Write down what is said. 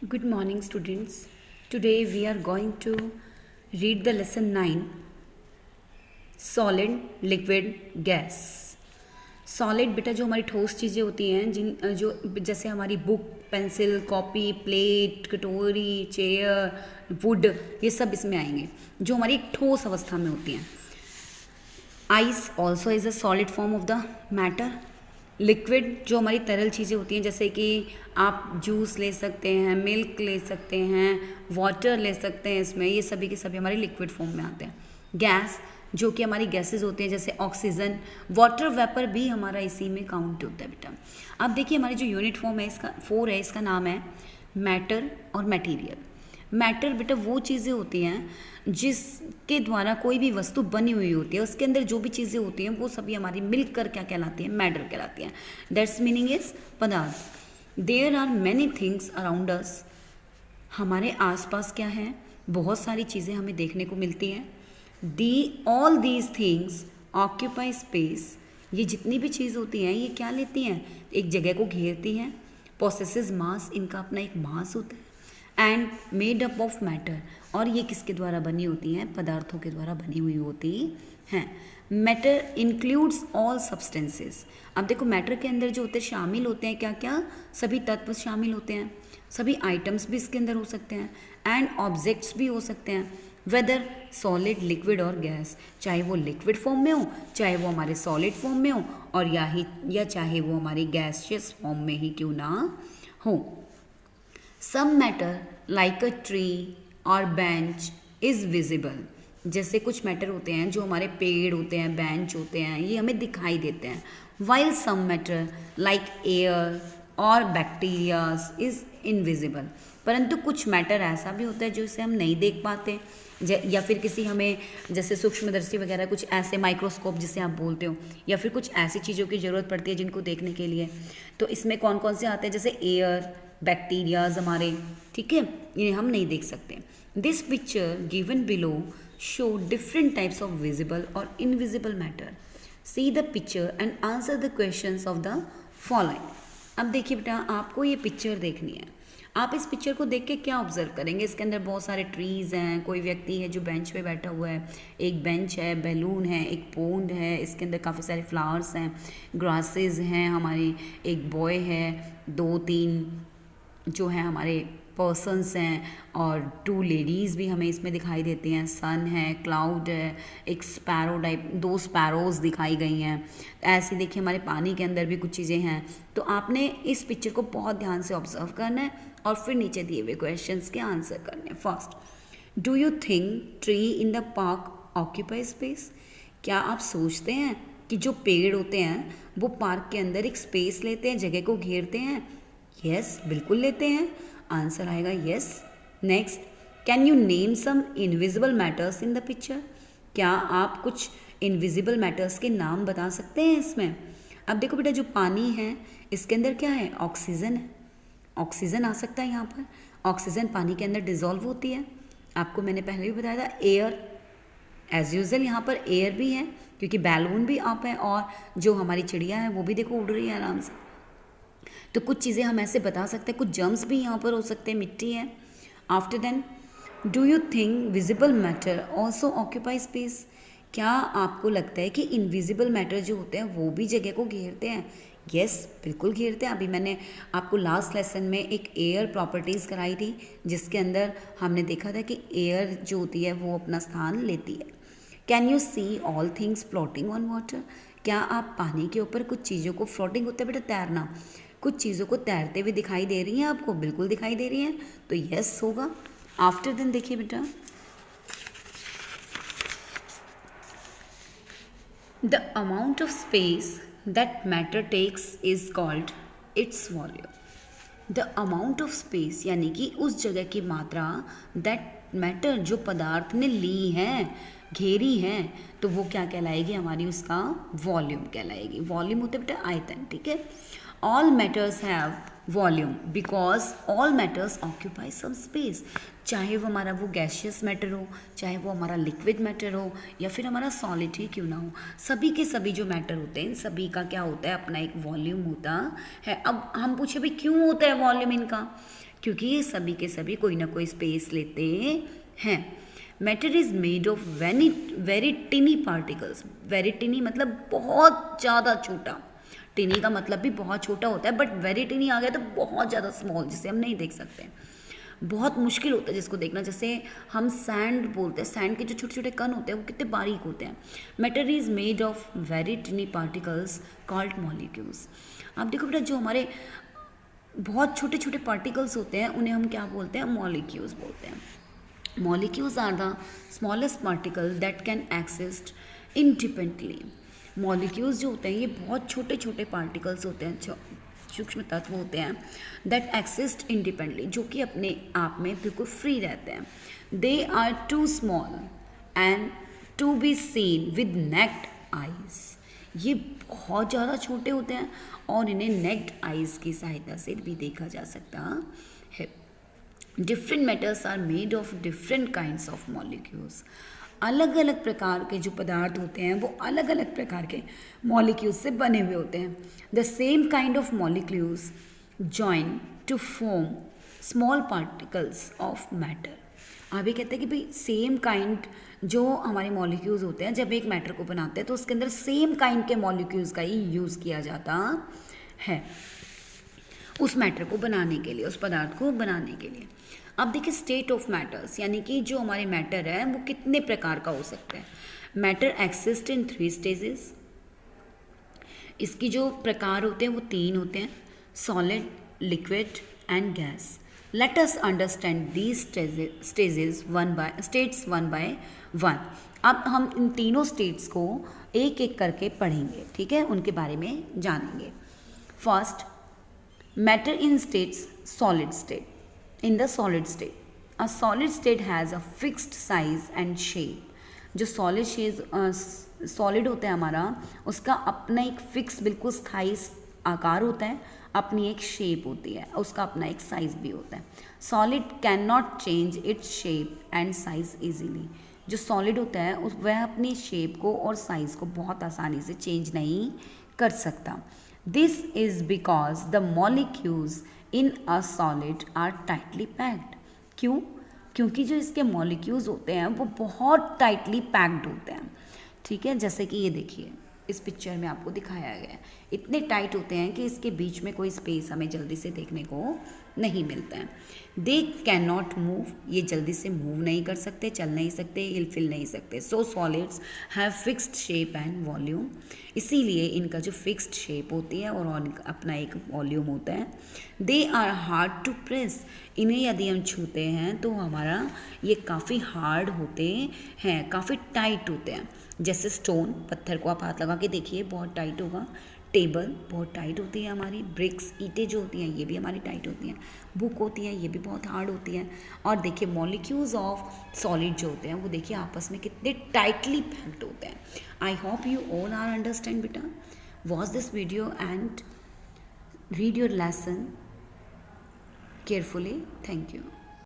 Good morning, students. Today we are going to read the lesson 9 Solid, Liquid, Gas. Solid बेटा जो हमारी ठोस चीज़ें होती हैं जिन जो जैसे हमारी बुक, पेंसिल, कॉपी, प्लेट, कटोरी, चेयर, वुड, ये सब इसमें आएंगे जो हमारी एक ठोस अवस्था में होती हैं. Ice also is a solid form of the matter. Liquid जो हमारी तरल चीज़ें होती हैं जैसे कि आप जूस ले सकते हैं, मिल्क ले सकते हैं, वाटर ले सकते हैं, इसमें ये सभी के सभी हमारे लिक्विड फॉर्म में आते हैं. गैस जो कि हमारी गैसेज होती हैं जैसे ऑक्सीजन, वाटर वेपर भी हमारा इसी में काउंट होता है बेटा. अब देखिए हमारी जो यूनिट फॉर्म है इसका 4 है, इसका नाम है मैटर और मटेरियल. मैटर बेटा वो चीज़ें होती हैं जिसके द्वारा कोई भी वस्तु बनी हुई होती है, उसके अंदर जो भी चीज़ें होती हैं वो सभी हमारी मिलकर क्या कहलाती हैं, मैटर कहलाती हैं. दैट्स मीनिंग इज पदार्थ. There are many things around us. हमारे आसपास क्या है, बहुत सारी चीज़ें हमें देखने को मिलती हैं. All these things occupy space. ये जितनी भी चीज़ होती हैं ये क्या लेती हैं, एक जगह को घेरती हैं. पोसेसेस मास, इनका अपना एक मास होता है. And made up of matter, और ये किसके द्वारा बनी होती हैं, पदार्थों के द्वारा बनी हुई होती हैं. Matter includes all substances. अब देखो मैटर के अंदर जो होते हैं शामिल होते हैं क्या क्या, सभी तत्व शामिल होते हैं, सभी आइटम्स भी इसके अंदर हो सकते हैं, एंड ऑब्जेक्ट्स भी हो सकते हैं. वेदर सॉलिड, लिक्विड और गैस, चाहे वो लिक्विड फॉर्म में हो, चाहे वो हमारे सॉलिड फॉर्म में हो, और या चाहे वो हमारी गैसियस फॉर्म में ही क्यों ना हो. Some matter like a tree और बेंच इज़ विजिबल. जैसे कुछ मैटर होते हैं जो हमारे पेड़ होते हैं, बेंच होते हैं, ये हमें दिखाई देते हैं. While some matter like air और बैक्टीरियाज इज़ इनविजिबल. परंतु कुछ मैटर ऐसा भी होता है जो इसे हम नहीं देख पाते, या फिर किसी हमें जैसे सूक्ष्मदर्शी वगैरह कुछ ऐसे माइक्रोस्कोप जिसे आप बोलते हो, या फिर कुछ ऐसी चीज़ों की ज़रूरत पड़ती है जिनको देखने के लिए. तो इसमें कौन कौन से आते हैं, जैसे एयर, बैक्टीरियाज हमारे, ठीक है, इन्हें हम नहीं देख सकते. This picture given below show different types of visible और invisible matter. See the picture and answer the questions of the following. अब देखिए बेटा आपको ये पिक्चर देखनी है. आप इस पिक्चर को देख के क्या ऑब्जर्व करेंगे, इसके अंदर बहुत सारे ट्रीज़ हैं, कोई व्यक्ति है जो बेंच पे बैठा हुआ है, एक बेंच है, बैलून है, एक पोंड है, इसके अंदर काफ़ी सारे फ्लावर्स हैं, ग्रासेस हैं हमारी, एक बॉय है, 2-3 जो है हमारे पर्सन्स हैं, और 2 लेडीज़ भी हमें इसमें दिखाई देती हैं. सन है, क्लाउड है, एक स्पैरो टाइप, 2 स्पैरोज़ दिखाई गई हैं. ऐसे देखिए हमारे पानी के अंदर भी कुछ चीज़ें हैं. तो आपने इस पिक्चर को बहुत ध्यान से ऑब्जर्व करना है और फिर नीचे दिए हुए क्वेश्चंस के आंसर करने हैं. First, do you think tree in the park occupy space. क्या आप सोचते हैं कि जो पेड़ होते हैं वो पार्क के अंदर एक स्पेस लेते हैं, जगह को घेरते हैं. यस, बिल्कुल लेते हैं. आंसर आएगा yes. Next, can you name some invisible matters in the picture. क्या आप कुछ इनविजिबल मैटर्स के नाम बता सकते हैं इसमें. अब देखो बेटा जो पानी है इसके अंदर क्या है, ऑक्सीजन है. ऑक्सीजन आ सकता है यहाँ पर. ऑक्सीजन पानी के अंदर डिजॉल्व होती है. आपको मैंने पहले भी बताया था. एयर, एज यूजल यहाँ पर एयर भी है क्योंकि बैलून भी अप है, और जो हमारी चिड़िया है वो भी देखो उड़ रही है आराम से. तो कुछ चीज़ें हम ऐसे बता सकते हैं. कुछ जर्म्स भी यहाँ पर हो सकते हैं, मिट्टी है. After then, do you think visible matter also occupy space. क्या आपको लगता है कि इनविजिबल मैटर जो होते हैं वो भी जगह को घेरते हैं. यस, बिल्कुल घेरते हैं. अभी मैंने आपको लास्ट लेसन में एक एयर प्रॉपर्टीज़ कराई थी जिसके अंदर हमने देखा था कि एयर जो होती है वो अपना स्थान लेती है. Can you see all things floating on water. क्या आप पानी के ऊपर कुछ चीज़ों को, फ्लोटिंग होता है बेटा तैरना, कुछ चीज़ों को तैरते हुए दिखाई दे रही हैं आपको. बिल्कुल दिखाई दे रही हैं, तो यस होगा. आफ्टर देन देखिए बेटा, the amount of space that matter takes is called its volume. The amount of space यानी कि उस जगह की मात्रा दैट मैटर जो पदार्थ ने ली है, घेरी है, तो वो क्या कहलाएगी हमारी, उसका वॉल्यूम कहलाएगी. वॉल्यूम होते बेटा आयतन, ठीक है. All matters have volume because all matters occupy some space. चाहे वो हमारा वो गैशियस मैटर हो, चाहे वो हमारा लिक्विड मैटर हो, या फिर हमारा सॉलिड ही क्यों ना हो, सभी के सभी जो मैटर होते हैं सभी का क्या होता है, अपना एक वॉल्यूम होता है. अब हम पूछे भाई क्यों होता है वॉल्यूम इनका, क्योंकि ये सभी के सभी कोई ना कोई स्पेस लेते हैं। Matter is made of very टिनी particles. Very टिनी मतलब बहुत ज़्यादा छोटा। टिनी का मतलब भी बहुत छोटा होता है, बट वेरी टिनी आ गया तो बहुत ज़्यादा स्मॉल, जिसे हम नहीं देख सकते। बहुत मुश्किल होता है जिसको देखना। जैसे हम सैंड बोलते हैं, सैंड के जो छोटे छोटे कण होते हैं वो कितने बारीक होते हैं। Matter is made of very टिनी particles called molecules. आप देखो बेटा, जो हमारे बहुत छोटे छोटे पार्टिकल्स होते हैं उन्हें हम क्या बोलते हैं? मॉलिक्यूल्स बोलते हैं। Molecules are the smallest particle that can exist independently. Molecules जो होते हैं ये बहुत छोटे छोटे पार्टिकल्स होते हैं, सूक्ष्म तत्व होते हैं, दैट एक्सिस्ट इंडिपेंडेंटली, जो कि अपने आप में बिल्कुल फ्री रहते हैं। They are too small and to be seen with naked eyes. ये बहुत ज़्यादा छोटे होते हैं और इन्हें नेक्ड आइज की सहायता से भी देखा जा सकता है। Different metals are made of different kinds of molecules. अलग अलग प्रकार के जो पदार्थ होते हैं वो अलग अलग प्रकार के मॉलिक्यूल्स से बने हुए होते हैं। The same kind of molecules join to form small particles of matter. अभी कहते हैं कि भाई सेम काइंड जो हमारे मॉलिक्यूल्स होते हैं, जब एक मैटर को बनाते हैं तो उसके अंदर सेम काइंड के मॉलिक्यूल्स का ही यूज़ किया जाता है उस मैटर को बनाने के लिए, उस पदार्थ को बनाने के लिए। अब देखिए स्टेट ऑफ मैटर्स, यानी कि जो हमारे मैटर है वो कितने प्रकार का हो सकता है। मैटर एक्सिस्ट इन 3 स्टेजेस। इसकी जो प्रकार होते हैं वो 3 होते हैं, solid, liquid and gas. Let us understand these stages one by one. अब हम इन तीनों स्टेट्स को एक एक करके पढ़ेंगे, ठीक है, उनके बारे में जानेंगे। First, matter in states solid state. In the solid state, a solid state has a fixed size and shape. जो सॉलिड होता है हमारा, उसका अपना एक फिक्स बिल्कुल स्थायी आकार होता है, अपनी एक शेप होती है, उसका अपना एक साइज भी होता है। Solid can not change its shape and size easily. जो सॉलिड होता है वह अपनी शेप को और साइज को बहुत आसानी से चेंज नहीं कर सकता। This is because the molecules in a solid are tightly packed. क्यों? क्योंकि जो इसके मॉलिक्यूल्स होते हैं वो बहुत टाइटली पैक्ड होते हैं, ठीक है। जैसे कि ये देखिए इस पिक्चर में आपको दिखाया गया है, इतने टाइट होते हैं कि इसके बीच में कोई स्पेस हमें जल्दी से देखने को नहीं मिलता है। दे कैन नॉट मूव, ये जल्दी से मूव नहीं कर सकते, चल नहीं सकते, हिल नहीं सकते। So solids have fixed shape and volume. इसीलिए इनका जो फिक्स्ड शेप होती है और अपना एक वॉल्यूम होता है। They are hard to press, इन्हें यदि हम छूते हैं तो हमारा ये काफ़ी हार्ड होते हैं, काफ़ी टाइट होते हैं। जैसे स्टोन, पत्थर को आप हाथ लगा के देखिए बहुत टाइट होगा। टेबल बहुत टाइट होती है हमारी। ब्रिक्स, ईंटें जो होती हैं ये भी हमारी टाइट होती हैं। बुक होती है ये भी बहुत हार्ड होती हैं। और देखिए मॉलिक्यूल्स ऑफ सॉलिड जो होते हैं वो देखिए आपस में कितने टाइटली पैक्ड होते हैं। I hope you all are understand बेटा। Watch this video and read your lesson carefully. Thank you.